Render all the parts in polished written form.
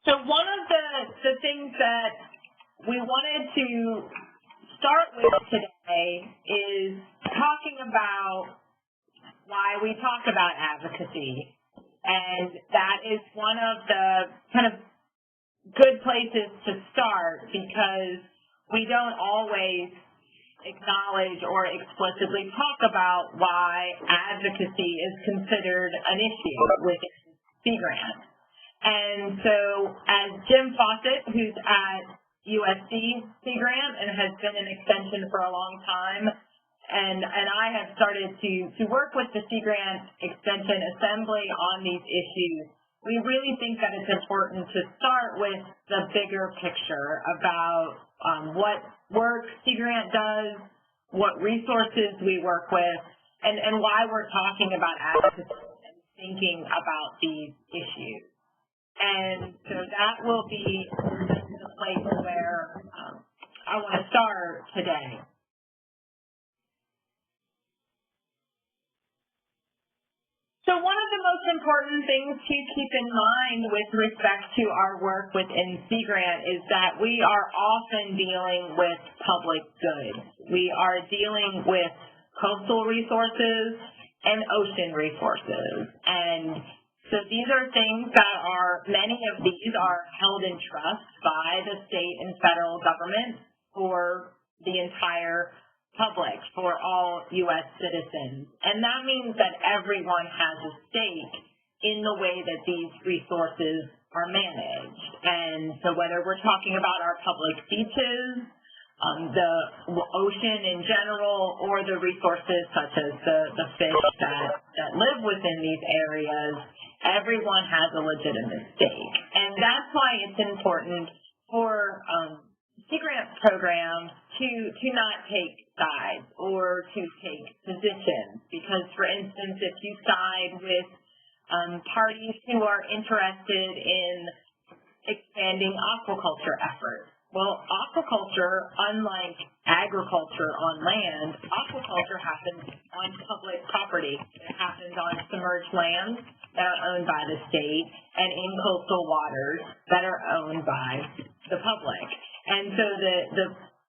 So one of the things that we wanted to start with today is talking about why we talk about advocacy. And that is one of the kind of good places to start because we don't always acknowledge or explicitly talk about why advocacy is considered an issue within Sea Grant. And so as Jim Fawcett, who's at USC Sea Grant and has been an extension for a long time, and I have started to work with the Sea Grant Extension Assembly on these issues, we really think that it's important to start with the bigger picture about what work Sea Grant does, what resources we work with, and why we're talking about advocacy and thinking about these issues. And so that will be the place where I want to start today. So one of the most important things to keep in mind with respect to our work within Sea Grant is that we are often dealing with public good. We are dealing with coastal resources and ocean resources. And so these are things that many of these are held in trust by the state and federal government for the entire public, for all U.S. citizens. And that means that everyone has a stake in the way that these resources are managed. And so whether we're talking about our public beaches, the ocean in general, or the resources such as the fish that live within these areas, everyone has a legitimate stake. And that's why it's important for Sea Grant programs to not take sides or to take positions. Because, for instance, if you side with parties who are interested in expanding aquaculture efforts, well, aquaculture, unlike agriculture on land, aquaculture happens on public property. It happens on submerged lands that are owned by the state and in coastal waters that are owned by the public. And so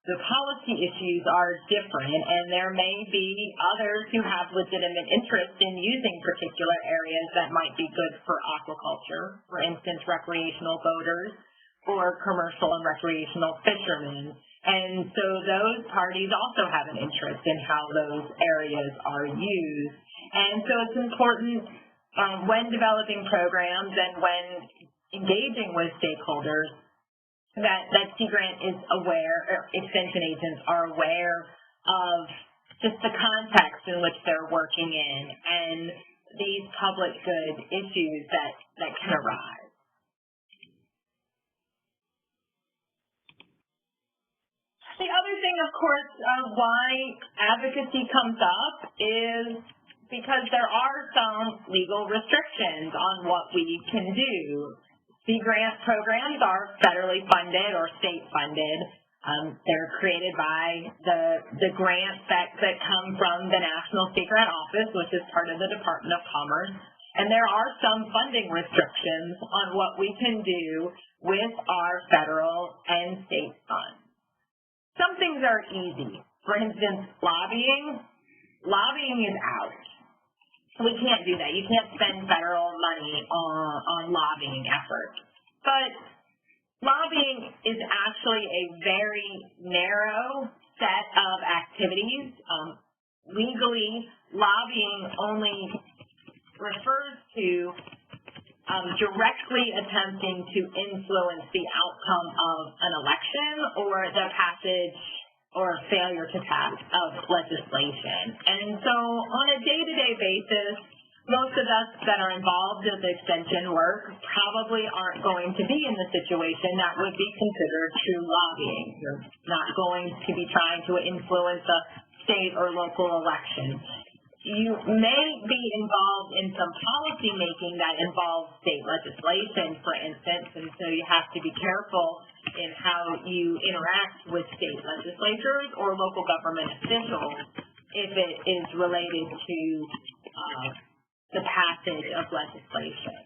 the policy issues are different, and there may be others who have legitimate interest in using particular areas that might be good for aquaculture, for instance, recreational boaters or commercial and recreational fishermen. And so those parties also have an interest in how those areas are used. And so it's important when developing programs and when engaging with stakeholders that Sea Grant is aware, or extension agents are aware of just the context in which they're working in and these public good issues that can arise. The other thing, of course, why advocacy comes up is because there are some legal restrictions on what we can do. Sea Grant programs are federally funded or state funded. They're created by the grants that come from the National Sea Grant Office, which is part of the Department of Commerce. And there are some funding restrictions on what we can do with our federal and state funds. Some things are easy. For instance, lobbying. Lobbying is out. So we can't do that. You can't spend federal money on lobbying efforts. But lobbying is actually a very narrow set of activities. Legally, lobbying only refers to directly attempting to influence the outcome of an election or the passage or failure to pass of legislation. And so on a day-to-day basis, most of us that are involved in the extension work probably aren't going to be in the situation that would be considered true lobbying. You're not going to be trying to influence a state or local election. You may be involved in some policy making that involves state legislation, for instance, and so you have to be careful in how you interact with state legislatures or local government officials if it is related to the passage of legislation.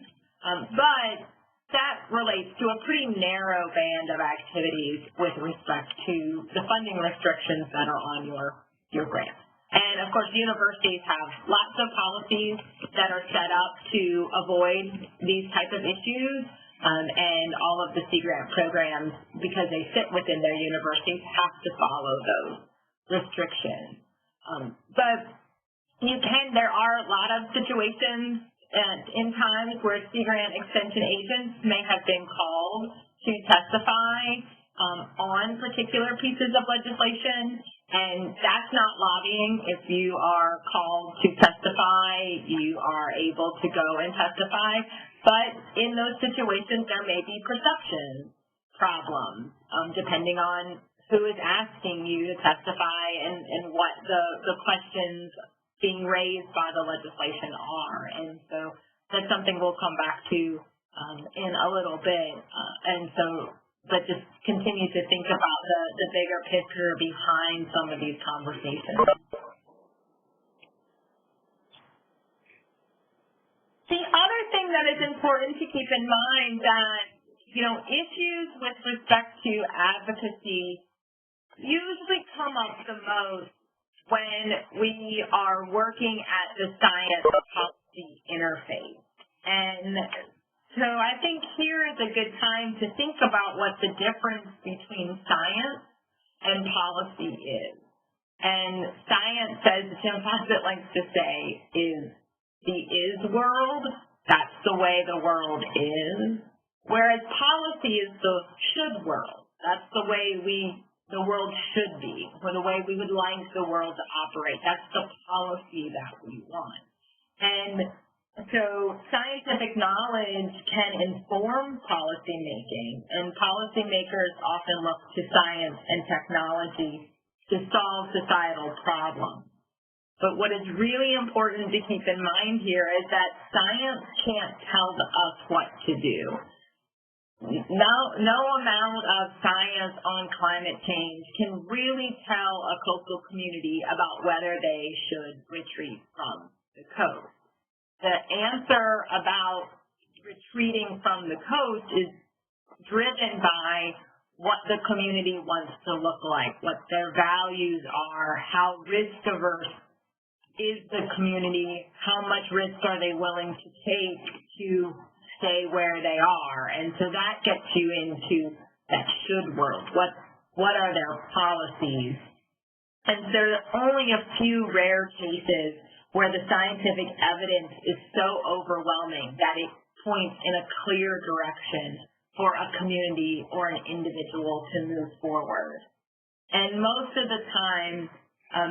But that relates to a pretty narrow band of activities with respect to the funding restrictions that are on your grant. And of course, universities have lots of policies that are set up to avoid these type of issues, and all of the Sea Grant programs, because they sit within their universities, have to follow those restrictions. But there are a lot of situations in times where Sea Grant extension agents may have been called to testify on particular pieces of legislation, and that's not lobbying. If you are called to testify, you are able to go and testify, but in those situations there may be perception problems, depending on who is asking you to testify and what the questions being raised by the legislation are. And so that's something we'll come back to in a little bit. But just continue to think about the bigger picture behind some of these conversations. The other thing that is important to keep in mind that, issues with respect to advocacy usually come up the most when we are working at the science policy interface. And so I think here is a good time to think about what the difference between science and policy is. And science, as Jim Fawcett likes to say, is the is world. That's the way the world is. Whereas policy is the should world. That's the way the world should be, or the way we would like the world to operate. That's the policy that we want. And so scientific knowledge can inform policy making, and policymakers often look to science and technology to solve societal problems. But what is really important to keep in mind here is that science can't tell us what to do. No amount of science on climate change can really tell a coastal community about whether they should retreat from the coast. The answer about retreating from the coast is driven by what the community wants to look like, what their values are, how risk-averse is the community, how much risk are they willing to take to stay where they are. And so that gets you into that should world. What are their policies? And there are only a few rare cases where the scientific evidence is so overwhelming that it points in a clear direction for a community or an individual to move forward. And most of the time,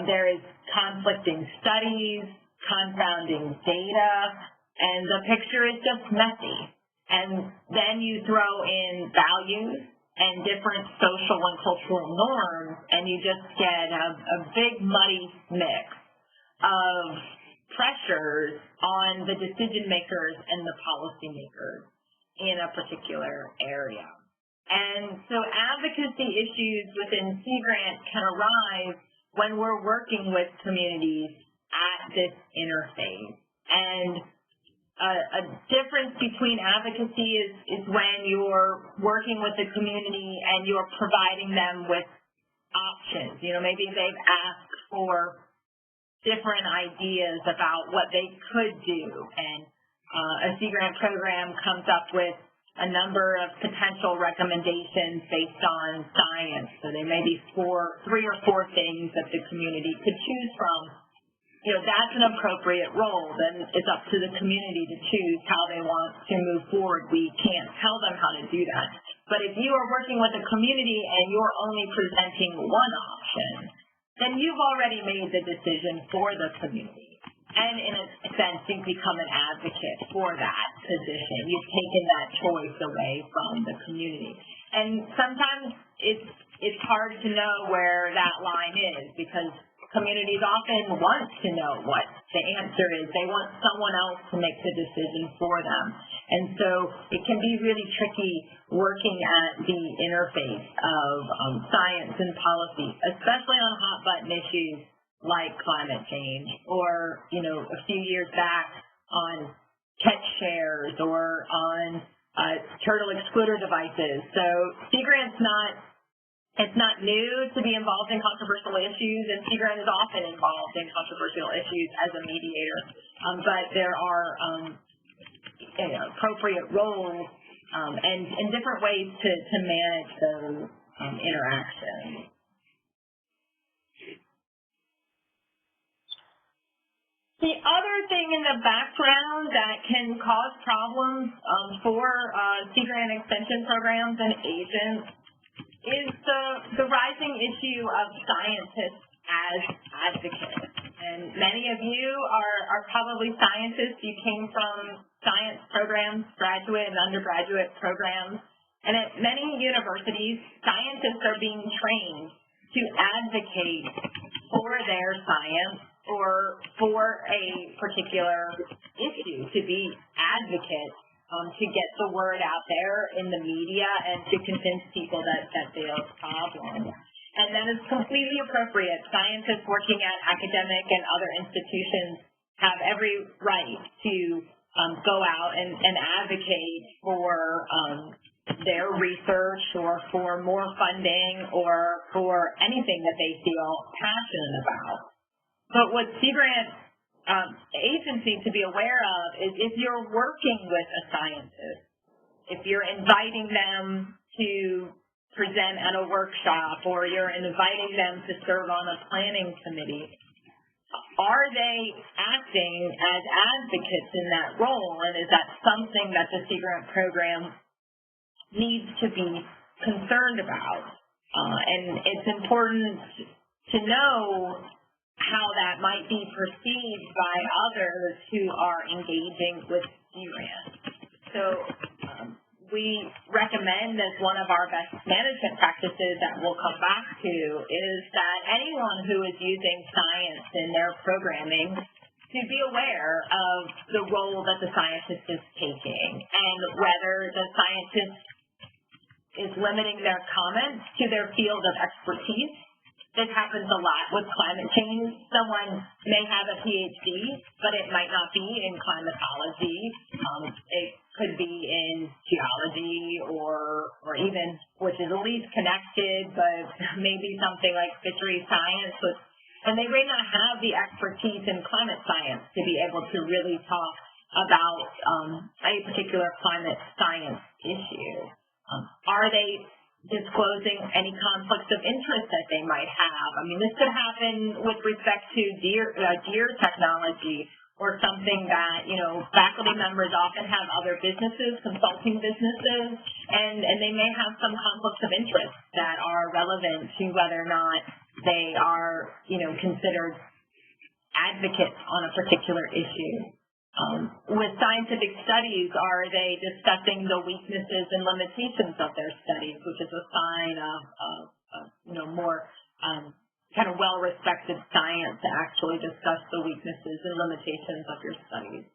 there is conflicting studies, confounding data, and the picture is just messy. And then you throw in values and different social and cultural norms, and you just get a big muddy mix of pressures on the decision makers and the policy makers in a particular area. And so advocacy issues within Sea Grant can arise when we're working with communities at this interface. And a difference between advocacy is when you're working with the community and you're providing them with options. Maybe they've asked for different ideas about what they could do, and a Sea Grant program comes up with a number of potential recommendations based on science. So there may be 3 or 4 things that the community could choose from. That's an appropriate role. Then it's up to the community to choose how they want to move forward. We can't tell them how to do that. But if you are working with a community and you're only presenting one option, then you've already made the decision for the community. And in a sense, you become an advocate for that position. You've taken that choice away from the community. And sometimes it's hard to know where that line is, because communities often want to know what the answer is. They want someone else to make the decision for them. And so it can be really tricky working at the interface of science and policy, especially on hot button issues like climate change, or, a few years back on catch shares, or on turtle excluder devices. So Sea Grant's it's not new to be involved in controversial issues, and Sea Grant is often involved in controversial issues as a mediator. But there are appropriate roles and different ways to manage those interactions. The other thing in the background that can cause problems for Sea Grant extension programs and agents is the rising issue of scientists as advocates. And many of you are probably scientists. You came from science programs, graduate and undergraduate programs. And at many universities, scientists are being trained to advocate for their science or for a particular issue, to be advocates, to get the word out there in the media and to convince people that there are problems. And that is completely appropriate. Scientists working at academic and other institutions have every right to go out and advocate for their research or for more funding or for anything that they feel passionate about. But what Sea Grant agents need to be aware of is if you're working with a scientist, if you're inviting them to present at a workshop or you're inviting them to serve on a planning committee, are they acting as advocates in that role, and is that something that the Sea Grant program needs to be concerned about? And it's important to know how that might be perceived by others who are engaging with Sea Grant. So we recommend, as one of our best management practices that we'll come back to, is that anyone who is using science in their programming to be aware of the role that the scientist is taking and whether the scientist is limiting their comments to their field of expertise. This happens a lot with climate change. Someone may have a PhD, but it might not be in climatology. It could be in geology or even, which is the least connected, but maybe something like fishery science. And they may not have the expertise in climate science to be able to really talk about a particular climate science issue. Are they disclosing any conflicts of interest that they might have? I mean, this could happen with respect to deer technology, or something that, faculty members often have other businesses, consulting businesses, and they may have some conflicts of interest that are relevant to whether or not they are, considered advocates on a particular issue. With scientific studies, are they discussing the weaknesses and limitations of their studies, which is a sign of more kind of well-respected science to actually discuss the weaknesses and limitations of your studies?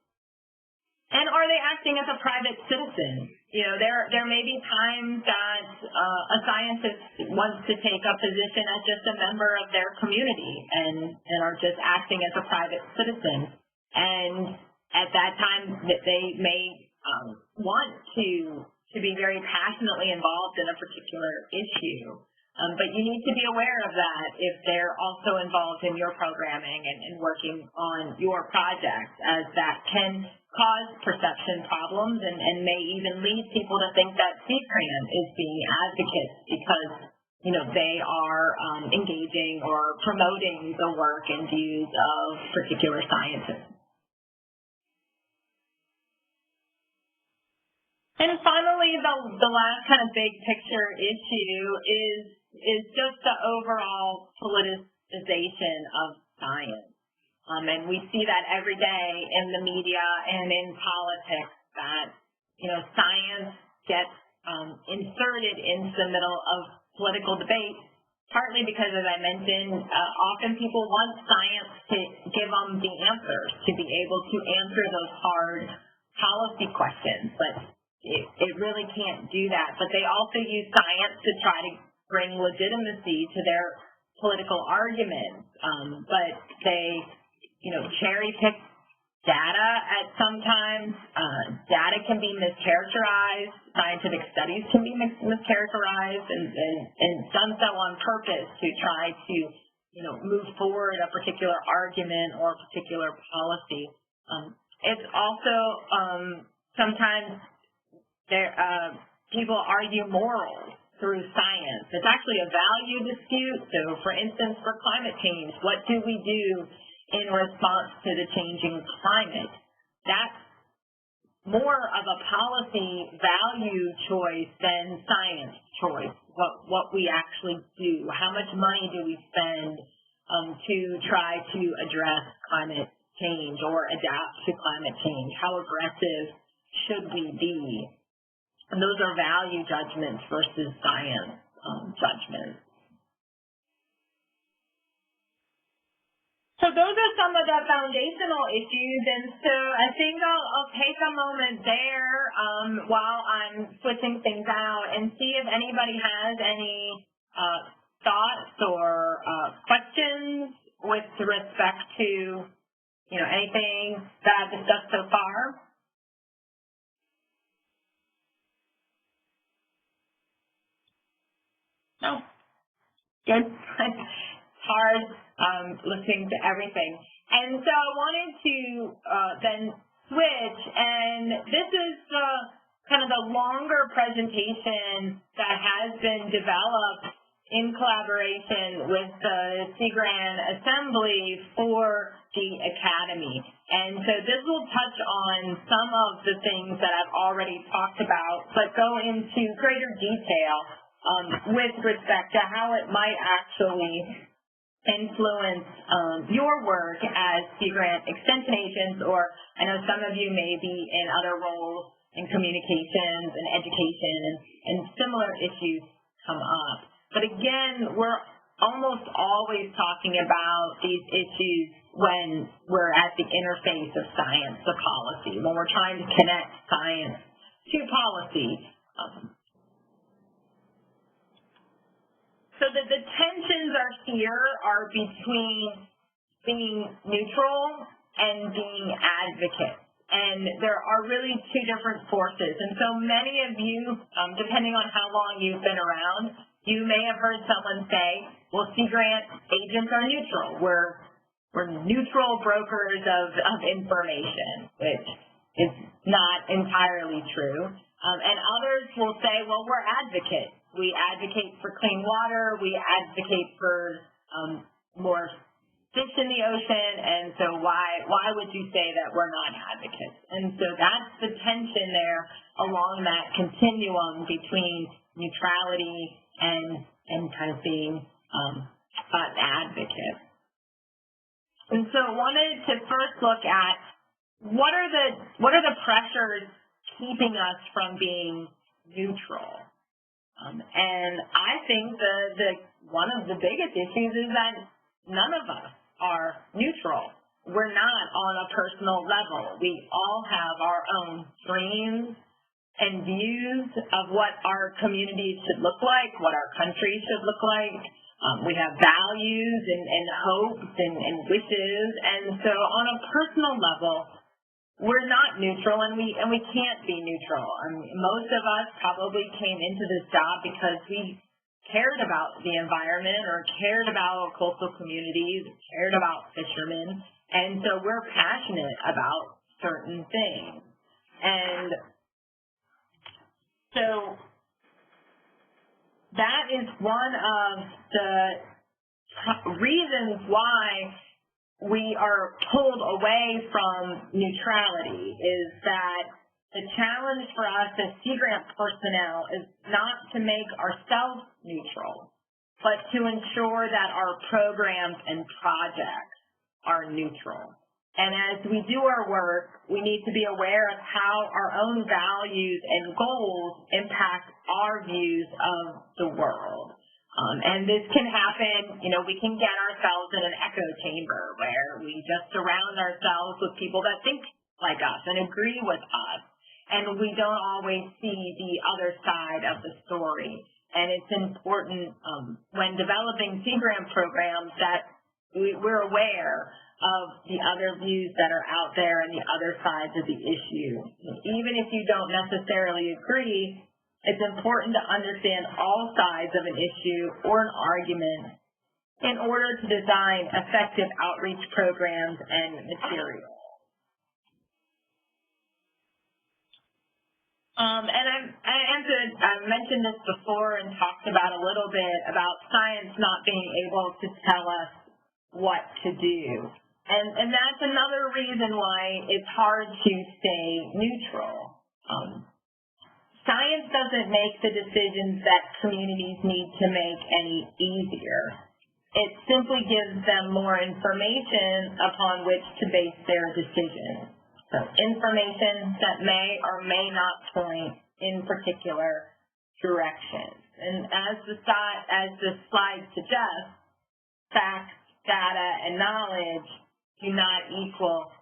And are they acting as a private citizen? There may be times that a scientist wants to take a position as just a member of their community and are just acting as a private citizen. And at that time, they may want to be very passionately involved in a particular issue. But you need to be aware of that if they're also involved in your programming and working on your project, as that can cause perception problems and may even lead people to think that Sea Grant is being advocates because they are engaging or promoting the work and views of particular scientists. And finally, the last kind of big picture issue is just the overall politicization of science. And we see that every day in the media and in politics that, science gets inserted into the middle of political debate, partly because, as I mentioned, often people want science to give them the answers, to be able to answer those hard policy questions. But it really can't do that. But they also use science to try to bring legitimacy to their political arguments. But they, cherry pick data at sometimes. Data can be mischaracterized. Scientific studies can be mischaracterized and done so on purpose to try to, move forward a particular argument or a particular policy. It's also sometimes people argue morals through science. It's actually a value dispute. So, for instance, for climate change, what do we do in response to the changing climate? That's more of a policy value choice than science choice, what we actually do. How much money do we spend to try to address climate change or adapt to climate change? How aggressive should we be? And those are value judgments versus science judgments. So those are some of the foundational issues, and so I think I'll take a moment there while I'm switching things out and see if anybody has any thoughts or questions with respect to anything that I've discussed so far. No. Good. It's hard listening to everything. And so I wanted to then switch, and this is kind of the longer presentation that has been developed in collaboration with the Sea Grant Assembly for the Academy. And so this will touch on some of the things that I've already talked about, but go into greater detail with respect to how it might actually influence your work as Sea Grant extension agents, or I know some of you may be in other roles in communications and education, and similar issues come up. But again, we're almost always talking about these issues when we're at the interface of science to policy, when we're trying to connect science to policy. So the tensions are between being neutral and being advocates. And there are really two different forces. And so many of you, depending on how long you've been around, you may have heard someone say, well, Sea Grant agents are neutral. We're neutral brokers of information, which is not entirely true. And others will say, well, we're advocates. We advocate for clean water. We advocate for more fish in the ocean. And so why would you say that we're not advocates? And so that's the tension there along that continuum between neutrality and kind of being an advocate. And so I wanted to first look at what are the pressures keeping us from being neutral. And I think one of the biggest issues is that none of us are neutral. We're not on a personal level. We all have our own dreams and views of what our communities should look like, what our country should look like. We have values and hopes and wishes. And so on a personal level, we're not neutral, and we can't be neutral. Most of us probably came into this job because we cared about the environment or cared about coastal communities, cared about fishermen, and so we're passionate about certain things. And so that is one of the reasons why we are pulled away from neutrality, is that the challenge for us as Sea Grant personnel is not to make ourselves neutral, but to ensure that our programs and projects are neutral. And as we do our work, we need to be aware of how our own values and goals impact our views of the world. And this can happen, we can get ourselves in an echo chamber where we just surround ourselves with people that think like us and agree with us, and we don't always see the other side of the story. And it's important when developing Sea Grant programs that we're aware of the other views that are out there and the other sides of the issue. Even if you don't necessarily agree, it's important to understand all sides of an issue or an argument in order to design effective outreach programs and materials. I mentioned this before and talked about a little bit about science not being able to tell us what to do. And that's another reason why it's hard to stay neutral. Science doesn't make the decisions that communities need to make any easier. It simply gives them more information upon which to base their decisions. So information that may or may not point in particular directions. And as the slide suggests, facts, data, and knowledge do not equal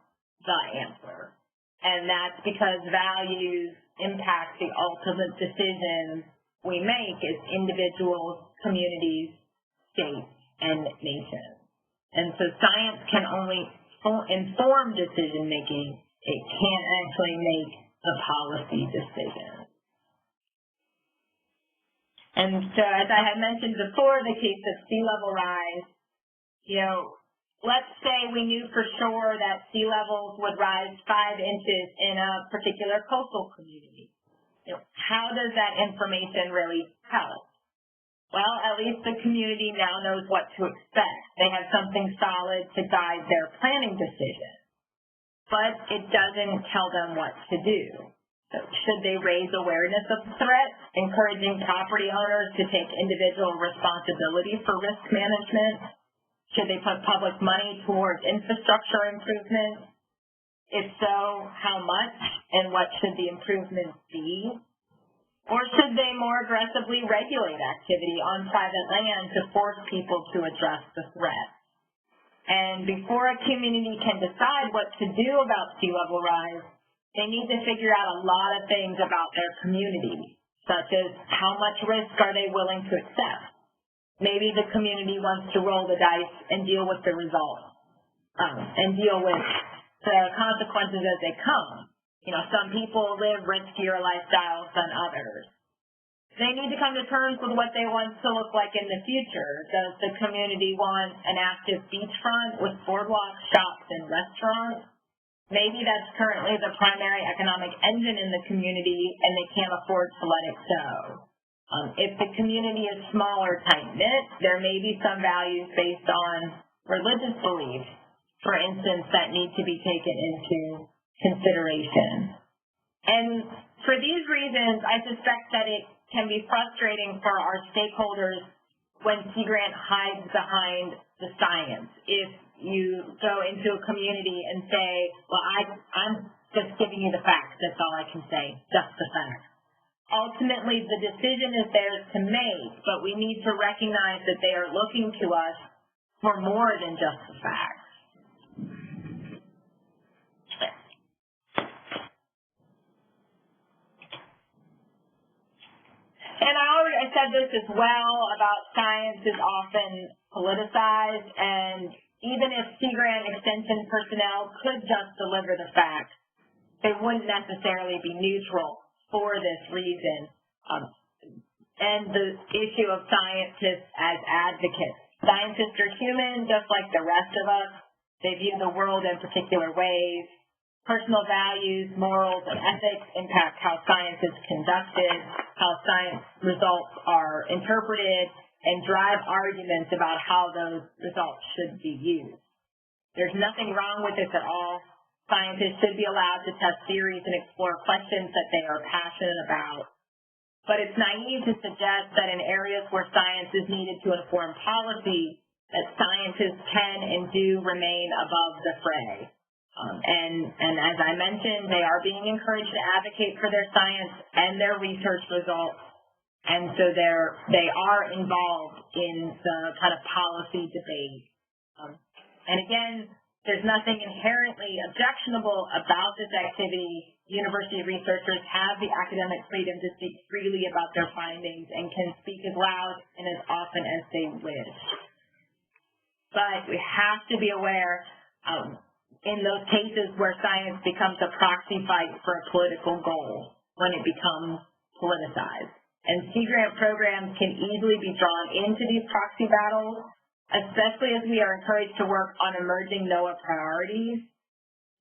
the answer. And that's because values impact the ultimate decisions we make as individuals, communities, states, and nations. And so science can only inform decision making. It can't actually make a policy decision. And so as I had mentioned before, the case of sea level rise, let's say we knew for sure that sea levels would rise 5 inches in a particular coastal community. How does that information really help? Well, at least the community now knows what to expect. They have something solid to guide their planning decision. But it doesn't tell them what to do. So should they raise awareness of the threat, encouraging property owners to take individual responsibility for risk management? Should they put public money towards infrastructure improvements? If so, how much and what should the improvements be? Or should they more aggressively regulate activity on private land to force people to address the threat? And before a community can decide what to do about sea level rise, they need to figure out a lot of things about their community, such as how much risk are they willing to accept? Maybe the community wants to roll the dice and deal with the results, and deal with the consequences as they come. Some people live riskier lifestyles than others. They need to come to terms with what they want to look like in the future. Does the community want an active beachfront with boardwalks, shops, and restaurants? Maybe that's currently the primary economic engine in the community and they can't afford to let it go. If the community is small or tight-knit, there may be some values based on religious beliefs, for instance, that need to be taken into consideration. And for these reasons, I suspect that it can be frustrating for our stakeholders when Sea Grant hides behind the science. If you go into a community and say, well, I'm just giving you the facts, that's all I can say, just the facts. Ultimately, the decision is theirs to make, but we need to recognize that they are looking to us for more than just the facts. And I said this as well about science is often politicized, and even if Sea Grant extension personnel could just deliver the facts, they wouldn't necessarily be neutral for this reason. And the issue of scientists as advocates. Scientists are human, just like the rest of us. They view the world in particular ways. Personal values, morals, and ethics impact how science is conducted, how science results are interpreted, and drive arguments about how those results should be used. There's nothing wrong with this at all. Scientists should be allowed to test theories and explore questions that they are passionate about. But it's naive to suggest that in areas where science is needed to inform policy, that scientists can and do remain above the fray. And as I mentioned, they are being encouraged to advocate for their science and their research results, and so they are involved in the kind of policy debate. And again, there's nothing inherently objectionable about this activity. University researchers have the academic freedom to speak freely about their findings and can speak as loud and as often as they wish. but we have to be aware in those cases where science becomes a proxy fight for a political goal, when it becomes politicized. And Sea Grant programs can easily be drawn into these proxy battles, especially as we are encouraged to work on emerging NOAA priorities,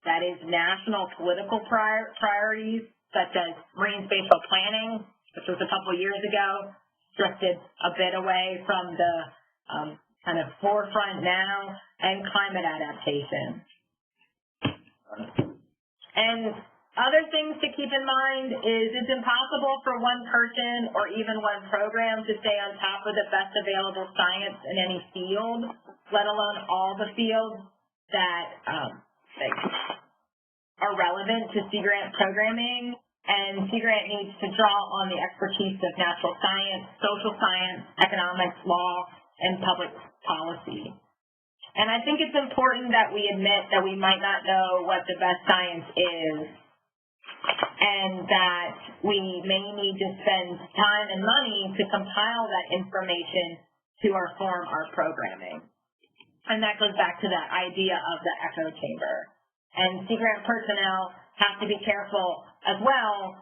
that is, national political priorities, such as marine spatial planning, which was a couple years ago, drifted a bit away from the kind of forefront now, and climate adaptation. And other things to keep in mind is it's impossible for one person or even one program to stay on top of the best available science in any field, let alone all the fields that are relevant to Sea Grant programming. And Sea Grant needs to draw on the expertise of natural science, social science, economics, law, and public policy. And I think it's important that we admit that we might not know what the best science is, and that we may need to spend time and money to compile that information to inform our programming. And that goes back to that idea of the echo chamber. And Sea Grant personnel have to be careful as well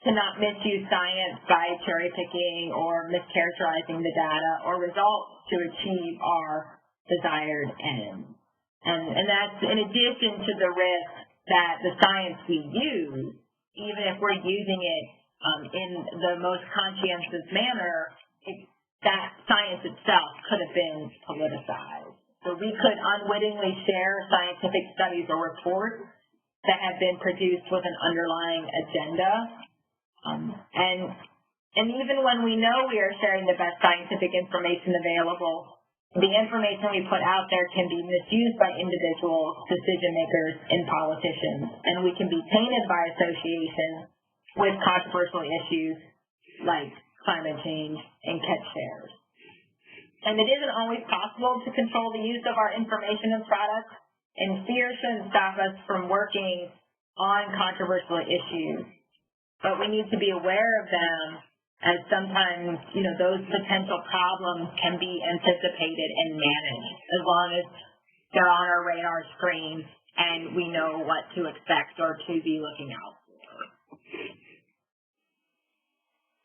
to not misuse science by cherry picking or mischaracterizing the data or results to achieve our desired end. And that's in addition to the risk that the science we use, even if we're using it in the most conscientious manner, that science itself could have been politicized. So we could unwittingly share scientific studies or reports that have been produced with an underlying agenda. And even when we know we are sharing the best scientific information available, the information we put out there can be misused by individuals, decision makers, and politicians, and we can be tainted by association with controversial issues like climate change and catch shares. And it isn't always possible to control the use of our information and products, and fear shouldn't stop us from working on controversial issues. But we need to be aware of them, as sometimes, those potential problems can be anticipated and managed as long as they're on our radar screen and we know what to expect or to be looking out for.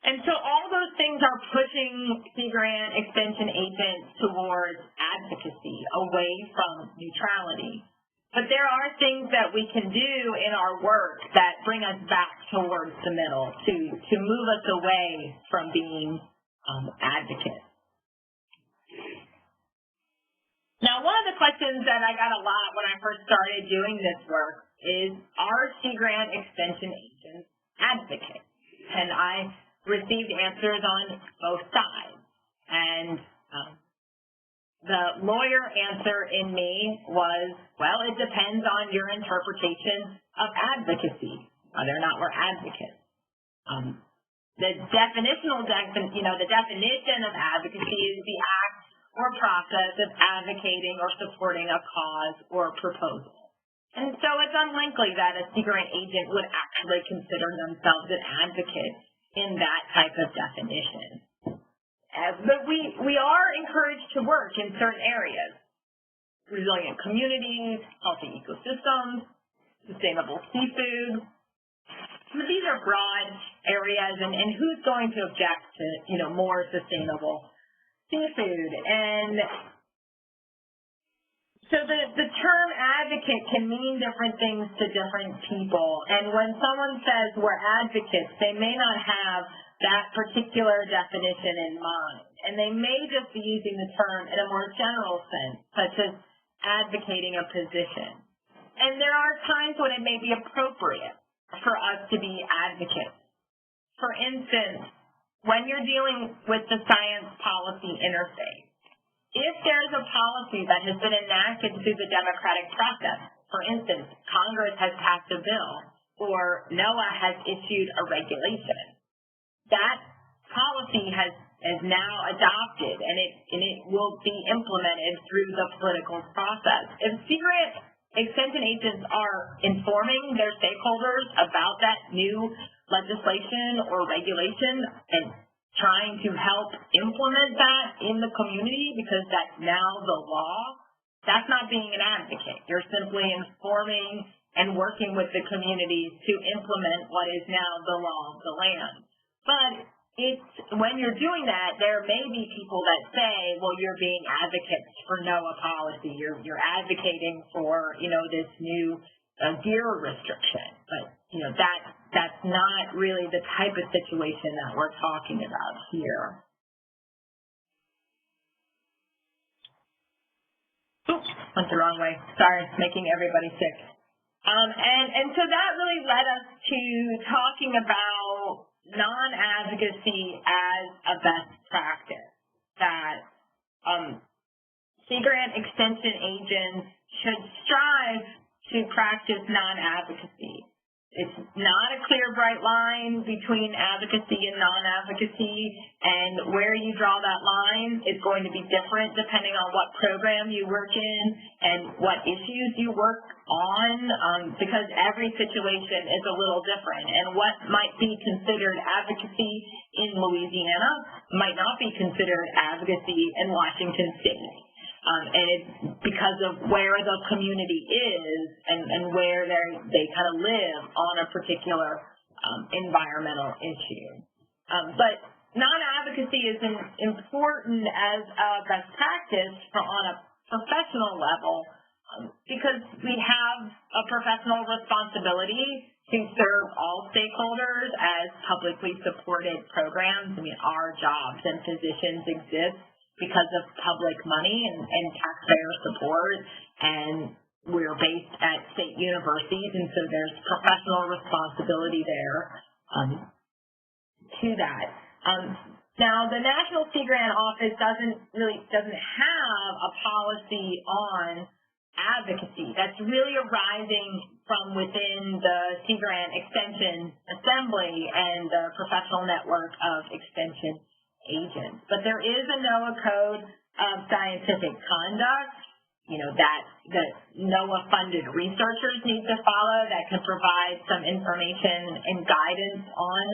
And so all those things are pushing Sea Grant extension agents towards advocacy, away from neutrality. But there are things that we can do in our work that bring us back towards the middle to move us away from being advocates. Now, one of the questions that I got a lot when I first started doing this work is, are Sea Grant extension agents advocates? And I received answers on both sides. And the lawyer answer in me was, well, it depends on your interpretation of advocacy, whether or not we're advocates. The definition of advocacy is the act or process of advocating or supporting a cause or proposal. And so it's unlikely that a Sea Grant agent would actually consider themselves an advocate in that type of definition. But we are encouraged to work in certain areas: resilient communities, healthy ecosystems, sustainable seafood. These are broad areas, and who's going to object to more sustainable seafood? And so the term advocate can mean different things to different people. And when someone says we're advocates, they may not have that particular definition in mind. And they may just be using the term in a more general sense, such as advocating a position. And there are times when it may be appropriate for us to be advocates. For instance, when you're dealing with the science policy interface, if there's a policy that has been enacted through the democratic process, for instance, Congress has passed a bill or NOAA has issued a regulation, that policy is now adopted and it will be implemented through the political process. If Sea Grant extension agents are informing their stakeholders about that new legislation or regulation and trying to help implement that in the community because that's now the law, that's not being an advocate. You're simply informing and working with the communities to implement what is now the law of the land. But when you're doing that, there may be people that say, well, you're being advocates for NOAA policy. You're advocating for, this new deer restriction. But, that's not really the type of situation that we're talking about here. Oops, went the wrong way. Sorry, making everybody sick. And so that really led us to talking about non-advocacy as a best practice, that Sea Grant extension agents should strive to practice non-advocacy. It's not a clear, bright line between advocacy and non-advocacy, and where you draw that line is going to be different depending on what program you work in and what issues you work on, because every situation is a little different, and what might be considered advocacy in Louisiana might not be considered advocacy in Washington State. And it's because of where the community is and where they kind of live on a particular environmental issue. But non-advocacy is important as a best practice on a professional level because we have a professional responsibility to serve all stakeholders as publicly supported programs. I mean, our jobs and positions exist because of public money and taxpayer support, and we're based at state universities, and so there's professional responsibility there to that. Now, the National Sea Grant Office doesn't have a policy on advocacy. That's really arising from within the Sea Grant Extension Assembly and the professional network of extension agents. But there is a NOAA code of scientific conduct, that NOAA-funded researchers need to follow that can provide some information and guidance on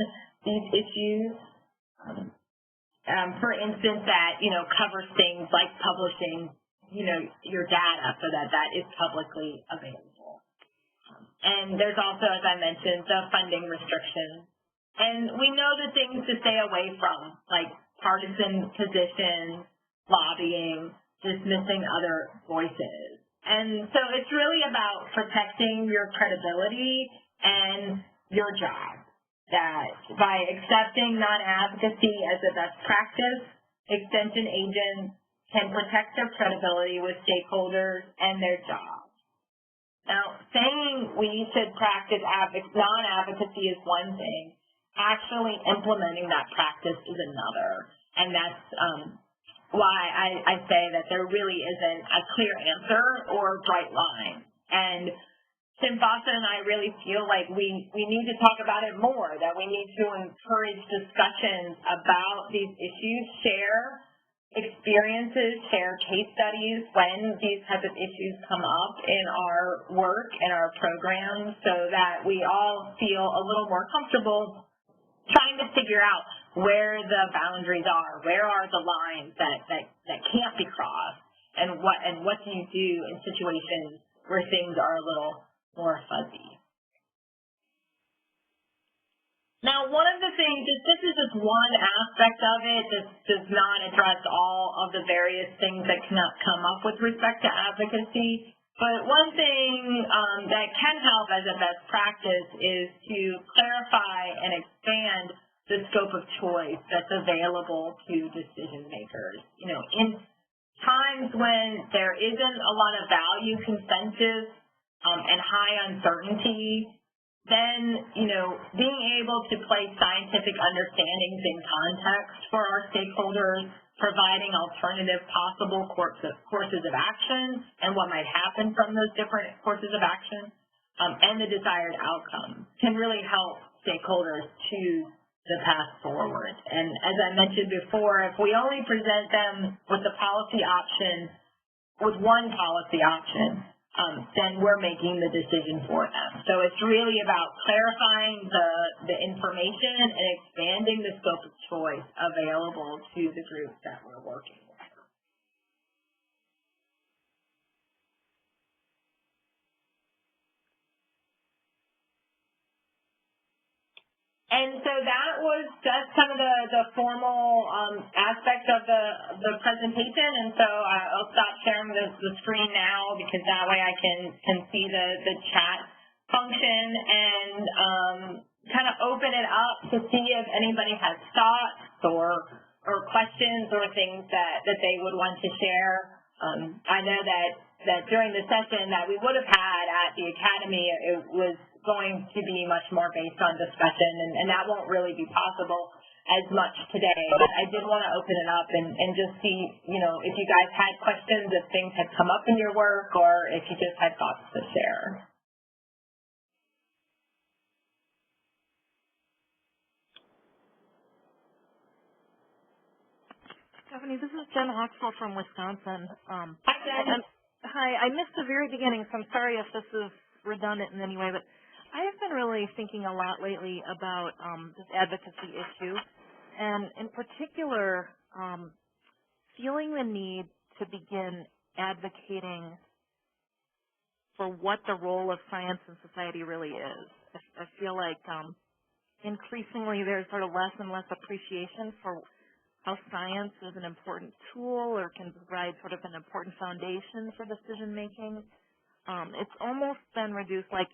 these issues. For instance, that, covers things like publishing, your data so that is publicly available. And there's also, as I mentioned, the funding restrictions. And we know the things to stay away from, like partisan positions, lobbying, dismissing other voices. And so it's really about protecting your credibility and your job. That by accepting non-advocacy as a best practice, extension agents can protect their credibility with stakeholders and their jobs. Now, saying we should practice non-advocacy is one thing. Actually implementing that practice is another. And that's why I say that there really isn't a clear answer or bright line. And Tim Foster and I really feel like we need to talk about it more, that we need to encourage discussions about these issues, share experiences, share case studies when these types of issues come up in our work and our programs so that we all feel a little more comfortable trying to figure out where the boundaries are, where are the lines that can't be crossed, and what do you do in situations where things are a little more fuzzy. Now, one of the things, this is just one aspect of it. This does not address all of the various things that cannot come up with respect to advocacy. But one thing that can help as a best practice is to clarify and expand the scope of choice that's available to decision makers. In times when there isn't a lot of value consensus and high uncertainty, then, being able to place scientific understandings in context for our stakeholders, providing alternative possible courses of action and what might happen from those different courses of action, and the desired outcome can really help stakeholders choose the path forward. And as I mentioned before, if we only present them with the policy option, with one policy option, then we're making the decision for them. So it's really about clarifying the information and expanding the scope of choice available to the groups that we're working with. And so that was just kind of the formal aspect of the presentation. And so I'll stop sharing the screen now, because that way I can see the chat function and kind of open it up to see if anybody has thoughts or questions or things that they would want to share. I know that during the session that we would have had at the Academy, it was going to be much more based on discussion, and that won't really be possible as much today. But I did want to open it up and just see, if you guys had questions, if things had come up in your work, or if you just had thoughts to share. Stephanie, this is Jen Oxwell from Wisconsin. Hi, Jen. Hi, I missed the very beginning, so I'm sorry if this is redundant in any way, but I have been really thinking a lot lately about this advocacy issue, and in particular, feeling the need to begin advocating for what the role of science in society really is. I feel like increasingly there's sort of less and less appreciation for how science is an important tool or can provide sort of an important foundation for decision making. It's almost been reduced, like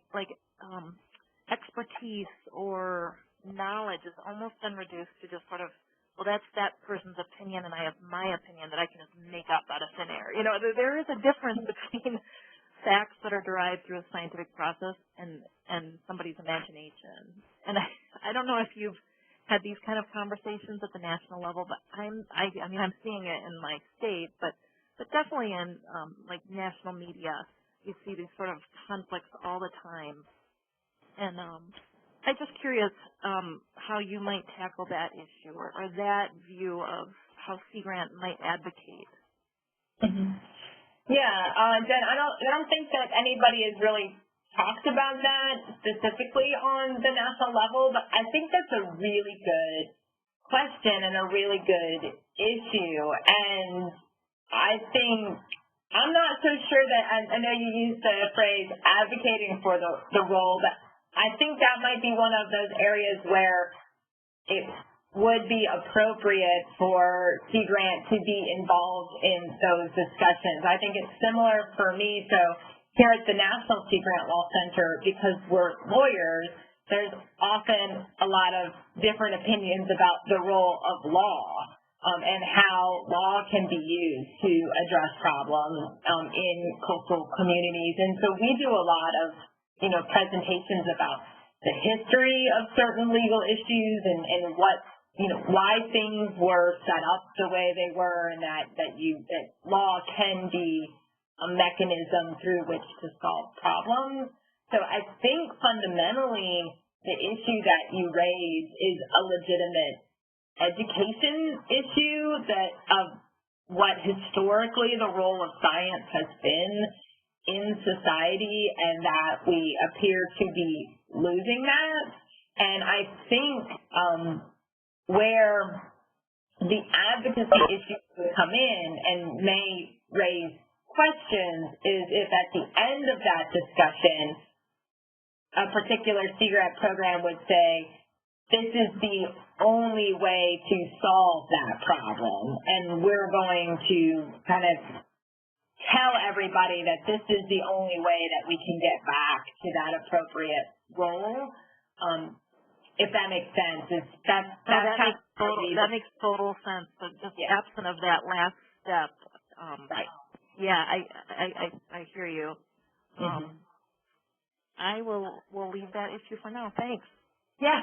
expertise or knowledge has almost been reduced to just sort of, well, that's that person's opinion, and I have my opinion that I can just make up out of thin air. There is a difference between facts that are derived through a scientific process and somebody's imagination. And I don't know if you've had these kind of conversations at the national level, but I mean I'm seeing it in my state, but definitely in like national media, you see these sort of conflicts all the time. And I'm just curious how you might tackle that issue or that view of how Sea Grant might advocate. Mm-hmm. Yeah, Jen, I don't think that anybody has really talked about that specifically on the national level, but I think that's a really good question and a really good issue. And I think I'm not so sure that I know you used the phrase advocating for the role, but I think that might be one of those areas where it would be appropriate for Sea Grant to be involved in those discussions. I think it's similar for me. So here at the National Sea Grant Law Center, because we're lawyers, there's often a lot of different opinions about the role of law and how law can be used to address problems in coastal communities. And so we do a lot of presentations about the history of certain legal issues and what, why things were set up the way they were, and that law can be a mechanism through which to solve problems. So I think fundamentally the issue that you raise is a legitimate education issue of what historically the role of science has been in society, and that we appear to be losing that. And I think where the advocacy issues would come in and may raise questions is if at the end of that discussion, a particular Sea Grant program would say, this is the only way to solve that problem, and we're going to kind of tell everybody that this is the only way that we can get back to that appropriate role. If that makes sense, that makes total sense. But just absent of that last step, right? Yeah, I hear you. Mm-hmm. We'll leave that issue for now. Thanks. Yeah.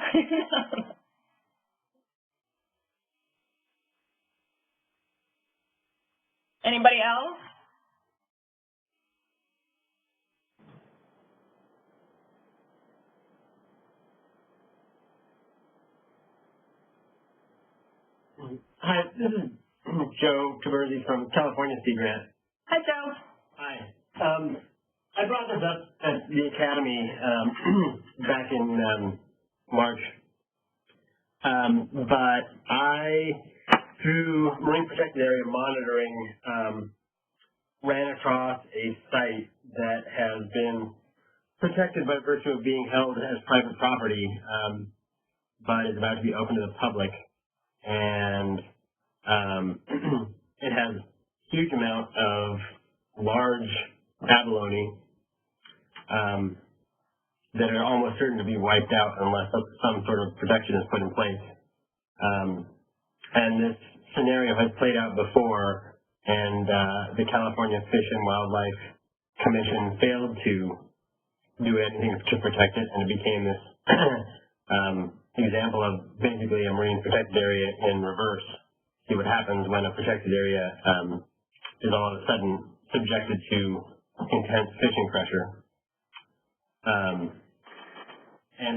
Anybody else? Hi, this is Joe Taberzi from California Sea Grant. Hi, Joe. Hi. I brought this up at the Academy back in March, but I, through Marine Protected Area Monitoring, ran across a site that has been protected by virtue of being held as private property, but is about to be open to the public, and it has a huge amount of large abalone that are almost certain to be wiped out unless some sort of protection is put in place. And this scenario has played out before, and the California Fish and Wildlife Commission failed to do anything to protect it, and it became this example of basically a marine protected area in reverse. See what happens when a protected area is all of a sudden subjected to intense fishing pressure. And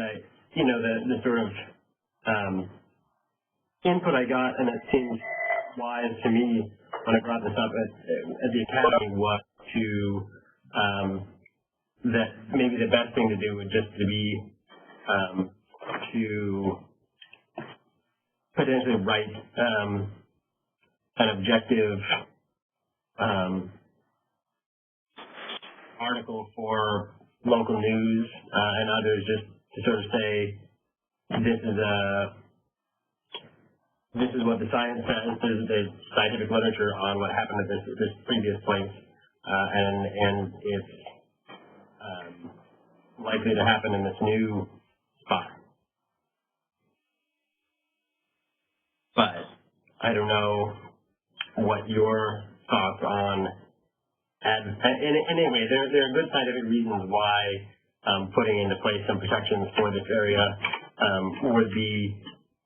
the sort of input I got, and it seems wise to me when I brought this up at the Academy, was that maybe the best thing to do would just to be to potentially write an objective article for local news and others, just to sort of say this is what the science says. There's the scientific literature on what happened at this previous place, and it's likely to happen in this new spot. But I don't know what your thoughts on and anyway, there are good scientific reasons why putting into place some protections for this area would be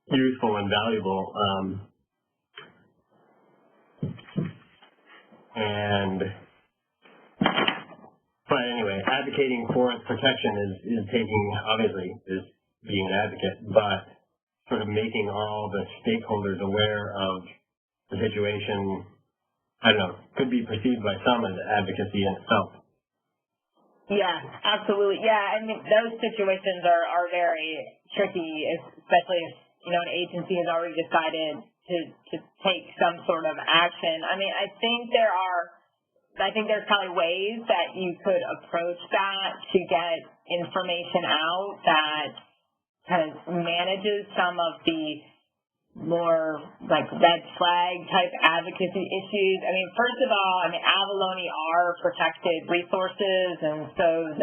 useful and valuable. But anyway, advocating for its protection is being an advocate, but sort of making all the stakeholders aware of the situation, I don't know, could be perceived by some as advocacy in itself. Yeah, absolutely. Yeah, I mean, those situations are very tricky, especially if, an agency has already decided to take some sort of action. I mean, I think there's probably ways that you could approach that to get information out that kind of manages some of the more like red flag type advocacy issues. I mean, first of all, abalone are protected resources, and so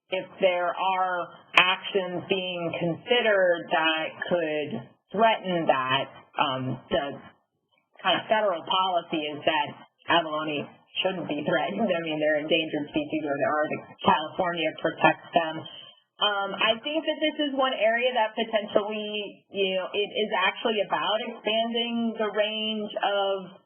if there are actions being considered that could threaten that, the kind of federal policy is that abalone shouldn't be threatened. I mean, they're endangered species, or California protects them. I think that this is one area that potentially, it is actually about expanding the range of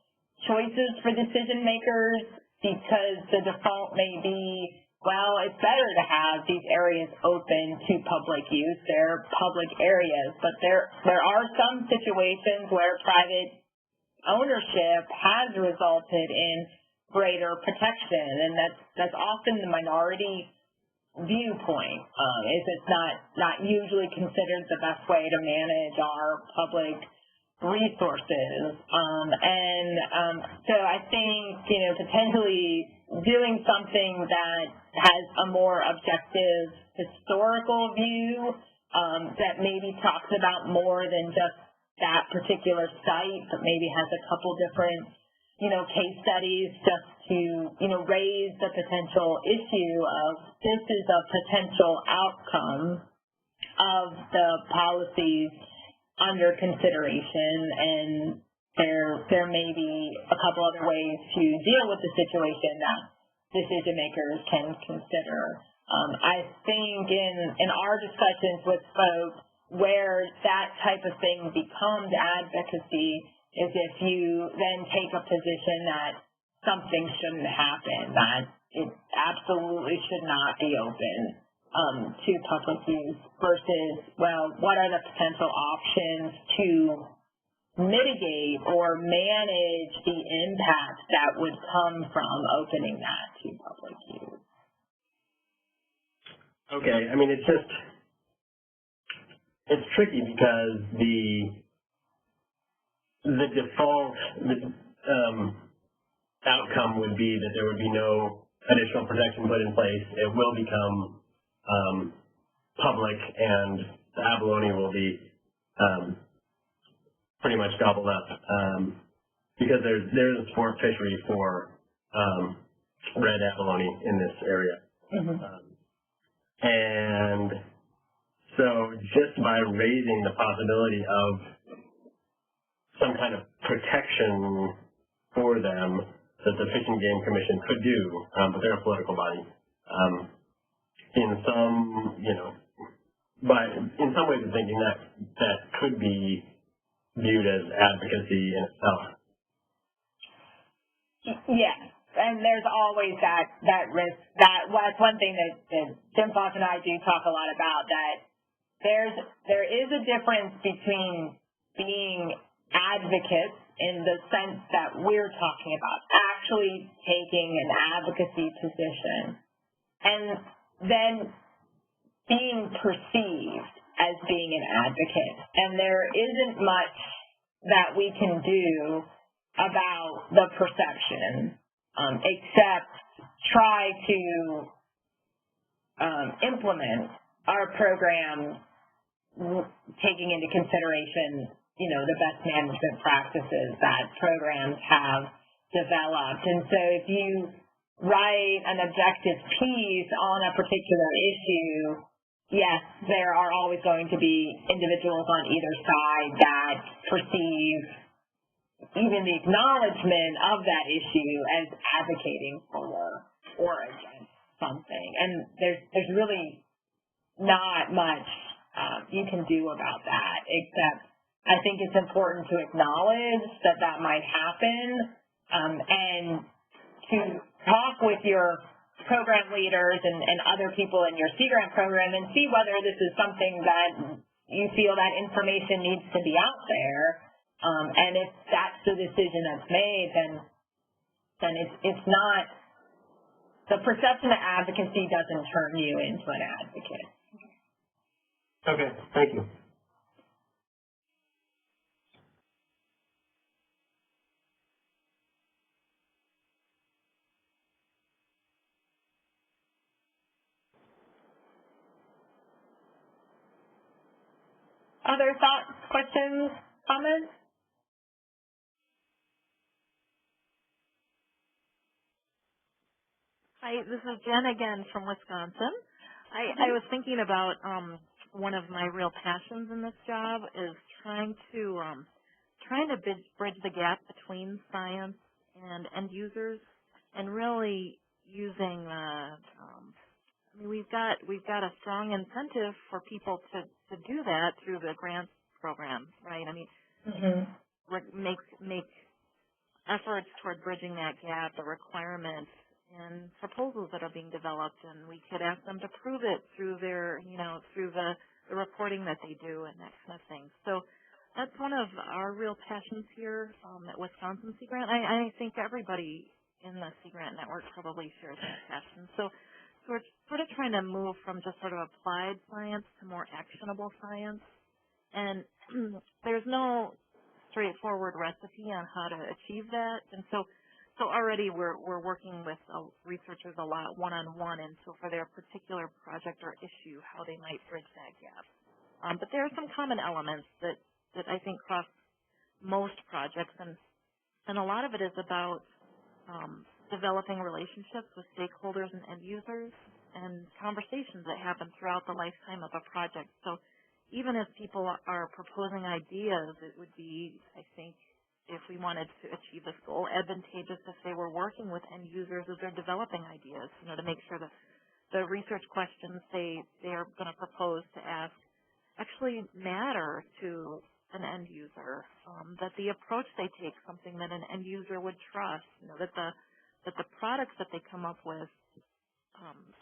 choices for decision makers, because the default may be, well, it's better to have these areas open to public use. They're public areas, but there are some situations where private ownership has resulted in greater protection, and that's often the minority viewpoint. Is it's not usually considered the best way to manage our public resources. So I think, potentially doing something that has a more objective historical view, that maybe talks about more than just that particular site, but maybe has a couple different case studies just to, raise the potential issue of this is a potential outcome of the policies under consideration, and there may be a couple other ways to deal with the situation that decision makers can consider. I think in our discussions with folks, where that type of thing becomes advocacy is if you then take a position that something shouldn't happen, that it absolutely should not be open to public use, versus, well, what are the potential options to mitigate or manage the impact that would come from opening that to public use? Okay, I mean, it's tricky because the default outcome would be that there would be no additional protection put in place. It will become public, and the abalone will be pretty much gobbled up because there's a sport fishery for red abalone in this area. And so just by raising the possibility of some kind of protection for them that the Fish and Game Commission could do, but they're a political body. In some, but in some ways of thinking that could be viewed as advocacy in itself. Yes, and there's always that risk. That's one thing that Jim Foss and I do talk a lot about, that there is a difference between being advocates in the sense that we're talking about, actually taking an advocacy position, and then being perceived as being an advocate. And there isn't much that we can do about the perception, except try to implement our program taking into consideration the best management practices that programs have developed. And so if you write an objective piece on a particular issue, yes, there are always going to be individuals on either side that perceive even the acknowledgement of that issue as advocating for or against something. And there's really not much you can do about that, except I think it's important to acknowledge that might happen, and to talk with your program leaders and other people in your Sea Grant program and see whether this is something that you feel that information needs to be out there. And if that's the decision that's made, then it's not, the perception of advocacy doesn't turn you into an advocate. Okay, thank you. Other thoughts, questions, comments? Hi, this is Jen again from Wisconsin. I was thinking about one of my real passions in this job is trying to bridge the gap between science and end users, and really using we've got a strong incentive for people to do that through the grants program, right? I mean, make efforts toward bridging that gap, the requirements and proposals that are being developed, and we could ask them to prove it through their, through the reporting that they do and that kind of thing. So that's one of our real passions here at Wisconsin Sea Grant. I think everybody in the Sea Grant network probably shares that passion. So we're sort of trying to move from just sort of applied science to more actionable science. And there's no straightforward recipe on how to achieve that. And so already we're working with researchers a lot one-on-one, and so for their particular project or issue, how they might bridge that gap. But there are some common elements that I think cross most projects, and a lot of it is about developing relationships with stakeholders and end users and conversations that happen throughout the lifetime of a project. So even if people are proposing ideas, it would be, I think, if we wanted to achieve this goal, advantageous if they were working with end users as they're developing ideas, to make sure that the research questions they are going to propose to ask actually matter to an end user, that the approach they take something that an end user would trust, that the products that they come up with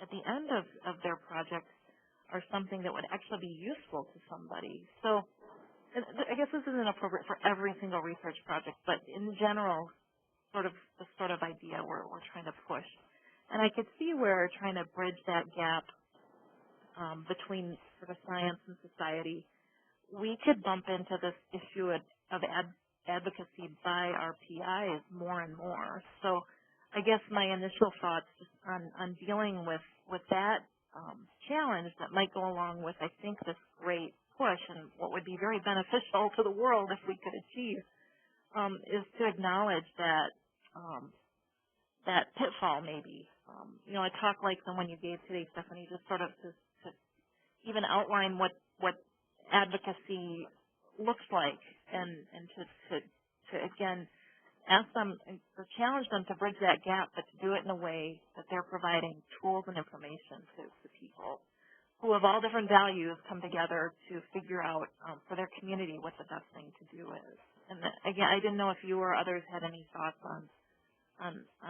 at the end of their project are something that would actually be useful to somebody. So I guess this isn't appropriate for every single research project, but in general, the sort of idea we're trying to push. And I could see where trying to bridge that gap between sort of science and society, we could bump into this issue of advocacy by our PIs more and more. So I guess my initial thoughts just on dealing with that challenge that might go along with, I think, this great push and what would be very beneficial to the world if we could achieve, is to acknowledge that that pitfall maybe. You know, a talk like the one you gave today, Stephanie, just sort of to even outline what advocacy looks like, and to again ask them or challenge them to bridge that gap, but to do it in a way that they're providing tools and information to people who of all different values come together to figure out for their community what the best thing to do is. And again, I didn't know if you or others had any thoughts on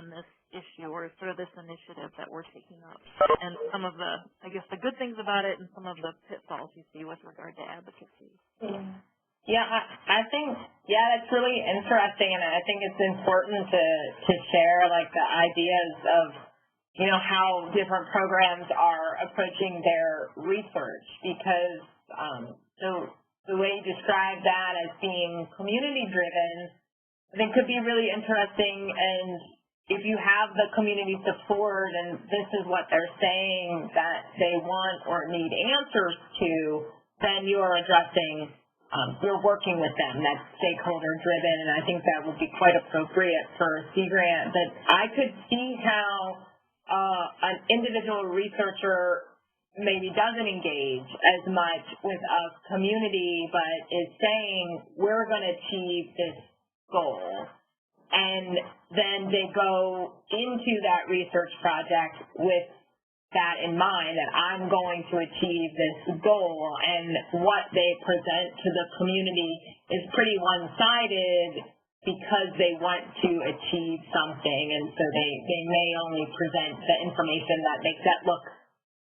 this issue or sort of this initiative that we're taking up, and some of the, I guess, the good things about it and some of the pitfalls you see with regard to advocacy. Yeah, I think, that's really interesting, and I think it's important to share, like, the ideas of, you know, how different programs are approaching their research, because the way you describe that as being community-driven, I think could be really interesting. And if you have the community support and this is what they're saying that they want or need answers to, then you are addressing, you're working with them. That's stakeholder-driven, and I think that would be quite appropriate for a Sea Grant. But I could see how an individual researcher maybe doesn't engage as much with a community, but is saying, we're going to achieve this goal. And then they go into that research project with that in mind, that I'm going to achieve this goal, and what they present to the community is pretty one-sided because they want to achieve something, and so they may only present the information that makes that look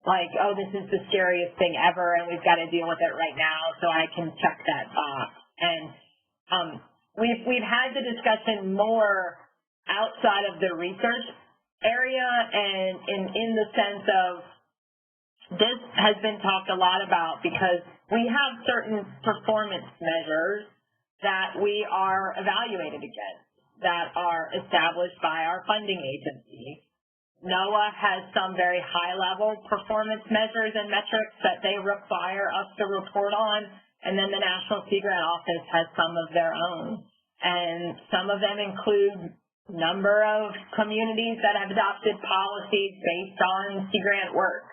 like, oh, this is the scariest thing ever, and we've got to deal with it right now, so I can check that box. And we've had the discussion more outside of the research area, and in the sense of, this has been talked a lot about because we have certain performance measures that we are evaluated against that are established by our funding agency. NOAA has some very high-level performance measures and metrics that they require us to report on, and then the National Sea Grant Office has some of their own. And some of them include number of communities that have adopted policies based on Sea Grant work.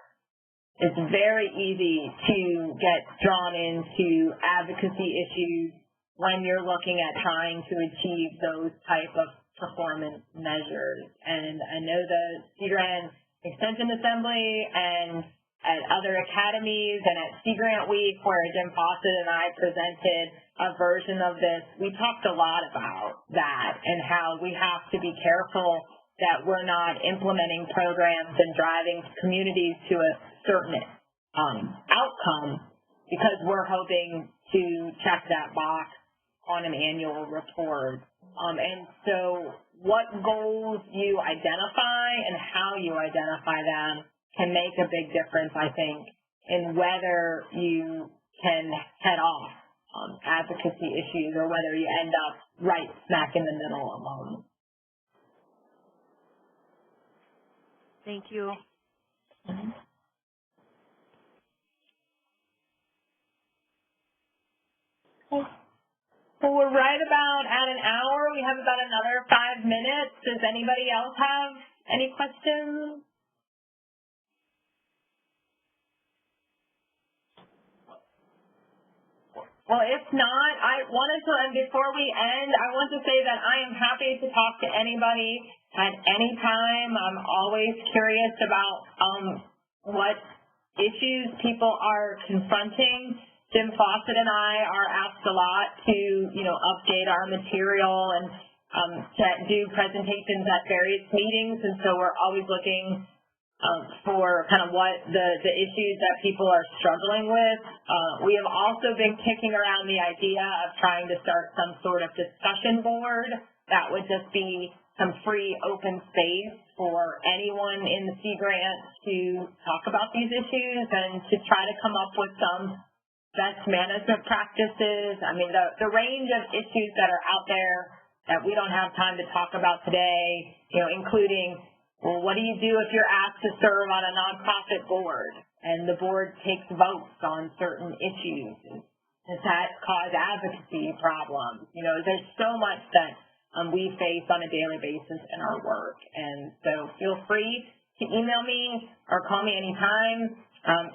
It's very easy to get drawn into advocacy issues when you're looking at trying to achieve those type of performance measures. And I know the Sea Grant Extension Assembly and at other academies and at Sea Grant Week, where Jim Fawcett and I presented a version of this, we talked a lot about that and how we have to be careful that we're not implementing programs and driving communities to a certain outcome because we're hoping to check that box on an annual report. And so what goals you identify and how you identify them can make a big difference, I think, in whether you can head off advocacy issues or whether you end up right smack in the middle of them. Thank you. Mm-hmm. Okay. So we're right about at an hour. We have about another 5 minutes. Does anybody else have any questions? Well, if not, I wanted to, and before we end, I want to say that I am happy to talk to anybody at any time. I'm always curious about what issues people are confronting. Jim Fawcett and I are asked a lot to, update our material and to do presentations at various meetings, and so we're always looking for kind of what the issues that people are struggling with. We have also been kicking around the idea of trying to start some sort of discussion board that would just be some free open space for anyone in the Sea Grant to talk about these issues and to try to come up with some best management practices. I mean, the range of issues that are out there that we don't have time to talk about today, including, well, what do you do if you're asked to serve on a nonprofit board and the board takes votes on certain issues? Does that cause advocacy problems? There's so much that we face on a daily basis in our work. And so feel free to email me or call me anytime.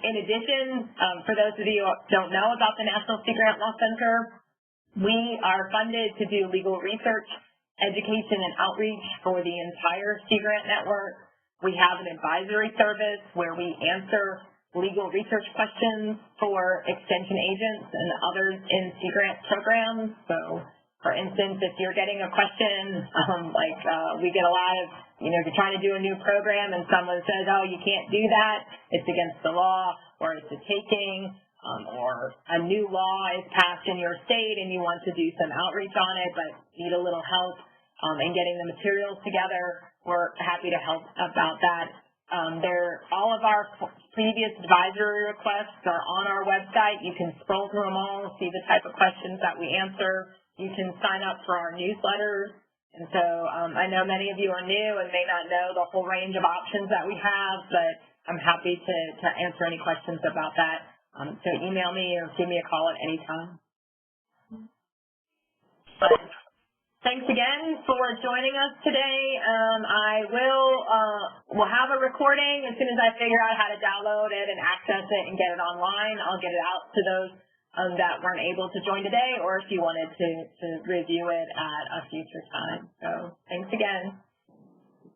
In addition, for those of you who don't know about the National Sea Grant Law Center, we are funded to do legal research, education, and outreach for the entire Sea Grant network. We have an advisory service where we answer legal research questions for extension agents and others in Sea Grant programs. So, for instance, if you're getting a question, we get a lot of, if you're trying to do a new program and someone says, oh, you can't do that, it's against the law, or it's a taking, or a new law is passed in your state and you want to do some outreach on it but need a little help in getting the materials together, we're happy to help about that. All of our previous advisory requests are on our website. You can scroll through them all, see the type of questions that we answer. You can sign up for our newsletters. And so I know many of you are new and may not know the whole range of options that we have, but I'm happy to answer any questions about that. So email me or give me a call at any time. But thanks again for joining us today. We'll have a recording as soon as I figure out how to download it and access it and get it online. I'll get it out to those that weren't able to join today, or if you wanted to review it at a future time. So thanks again.